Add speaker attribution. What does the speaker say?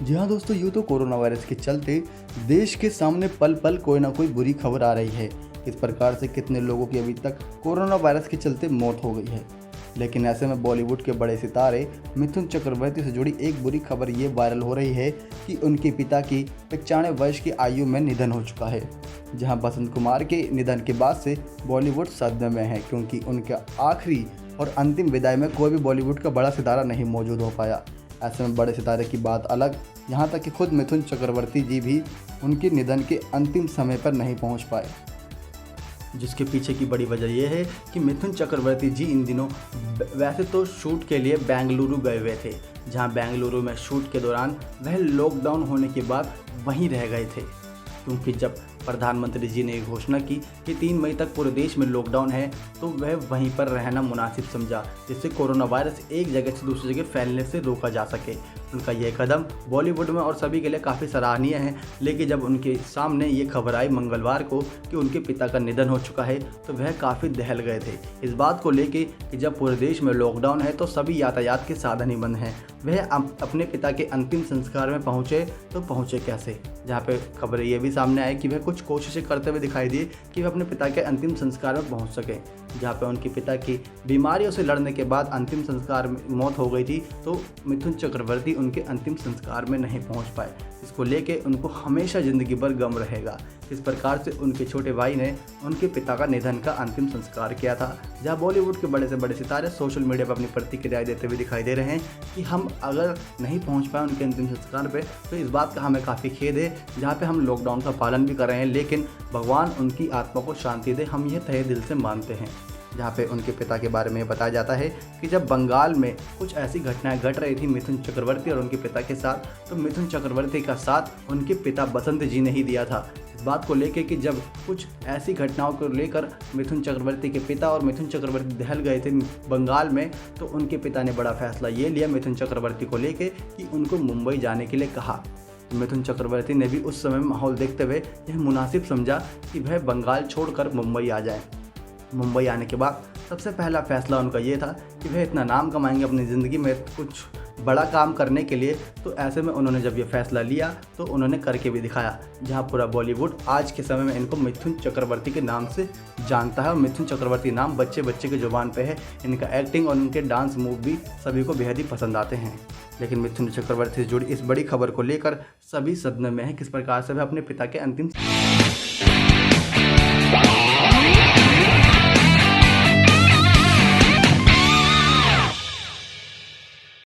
Speaker 1: जी हाँ दोस्तों, यूँ तो कोरोना वायरस के चलते देश के सामने पल पल कोई ना कोई बुरी खबर आ रही है। इस प्रकार से कितने लोगों की अभी तक कोरोना वायरस के चलते मौत हो गई है। लेकिन ऐसे में बॉलीवुड के बड़े सितारे मिथुन चक्रवर्ती से जुड़ी एक बुरी खबर ये वायरल हो रही है कि उनके पिता की 95 वर्ष की आयु में निधन हो चुका है। जहां बसंत कुमार के निधन के बाद से बॉलीवुड सदमे में है, क्योंकि उनके आखिरी और अंतिम विदाई में कोई भी बॉलीवुड का बड़ा सितारा नहीं मौजूद हो पाया। ऐसे में बड़े सितारे की बात अलग, यहाँ तक कि खुद मिथुन चक्रवर्ती जी भी उनके निधन के अंतिम समय पर नहीं पहुँच पाए। जिसके पीछे की बड़ी वजह यह है कि मिथुन चक्रवर्ती जी इन दिनों वैसे तो शूट के लिए बेंगलुरु गए हुए थे, जहां बेंगलुरु में शूट के दौरान वह लॉकडाउन होने के बाद वहीं रह गए थे। क्योंकि जब प्रधानमंत्री जी ने घोषणा की कि 3 मई तक पूरे देश में लॉकडाउन है, तो वह वहीं पर रहना मुनासिब समझा, जिससे कोरोना वायरस एक जगह से दूसरी जगह फैलने से रोका जा सके। उनका यह कदम बॉलीवुड में और सभी के लिए काफ़ी सराहनीय है। लेकिन जब उनके सामने ये खबर आई मंगलवार को कि उनके पिता का निधन हो चुका है, तो वह काफ़ी दहल गए थे इस बात को लेके कि जब पूरे देश में लॉकडाउन है तो सभी यातायात के साधन ही बंद हैं, वह अपने पिता के अंतिम संस्कार में पहुँचे तो पहुँचे कैसे। जहाँ पे खबर ये भी सामने आई कि वह कुछ कोशिशें करते हुए दिखाई दिए कि वह अपने पिता के अंतिम संस्कार में पहुँच सकें। जहाँ पे उनके पिता की बीमारियों से लड़ने के बाद अंतिम संस्कार में मौत हो गई थी, तो मिथुन चक्रवर्ती उनके अंतिम संस्कार में नहीं पहुँच पाए। इसको लेके उनको हमेशा ज़िंदगी भर गम रहेगा। इस प्रकार से उनके छोटे भाई ने उनके पिता का निधन का अंतिम संस्कार किया था। जहाँ बॉलीवुड के बड़े से बड़े सितारे सोशल मीडिया पर अपनी प्रतिक्रिया देते हुए दिखाई दे रहे हैं कि हम अगर नहीं पहुँच पाए उनके अंतिम संस्कार पे, तो इस बात का हमें काफ़ी खेद है। जहाँ पे हम लॉकडाउन का पालन भी कर रहे हैं, लेकिन भगवान उनकी आत्मा को शांति दे, हम ये तहे दिल से मानते हैं। जहाँ पे उनके पिता के बारे में बताया जाता है कि जब बंगाल में कुछ ऐसी घटनाएं घट रही थी मिथुन चक्रवर्ती और उनके पिता के साथ, तो मिथुन चक्रवर्ती का साथ उनके पिता बसंत जी ने ही दिया था। इस बात को लेकर कि जब कुछ ऐसी घटनाओं को लेकर मिथुन चक्रवर्ती के पिता और मिथुन चक्रवर्ती दहल गए थे बंगाल में, तो उनके पिता ने बड़ा फैसला ये लिया मिथुन चक्रवर्ती को लेकर कि उनको मुंबई जाने के लिए कहा। मिथुन चक्रवर्ती ने भी उस समय माहौल देखते हुए यह मुनासिब समझा कि वह बंगाल छोड़कर मुंबई आ जाए। मुंबई आने के बाद सबसे पहला फैसला उनका ये था कि वह इतना नाम कमाएंगे अपनी ज़िंदगी में कुछ बड़ा काम करने के लिए। तो ऐसे में उन्होंने जब ये फैसला लिया तो उन्होंने करके भी दिखाया। जहां पूरा बॉलीवुड आज के समय में इनको मिथुन चक्रवर्ती के नाम से जानता है और मिथुन चक्रवर्ती नाम बच्चे बच्चे के जुबान पे है। इनका एक्टिंग और उनके डांस मूव भी सभी को बेहद ही पसंद आते हैं। लेकिन मिथुन चक्रवर्ती से जुड़ी इस बड़ी खबर को लेकर सभी सदमे में है किस प्रकार से वह अपने पिता के अंतिम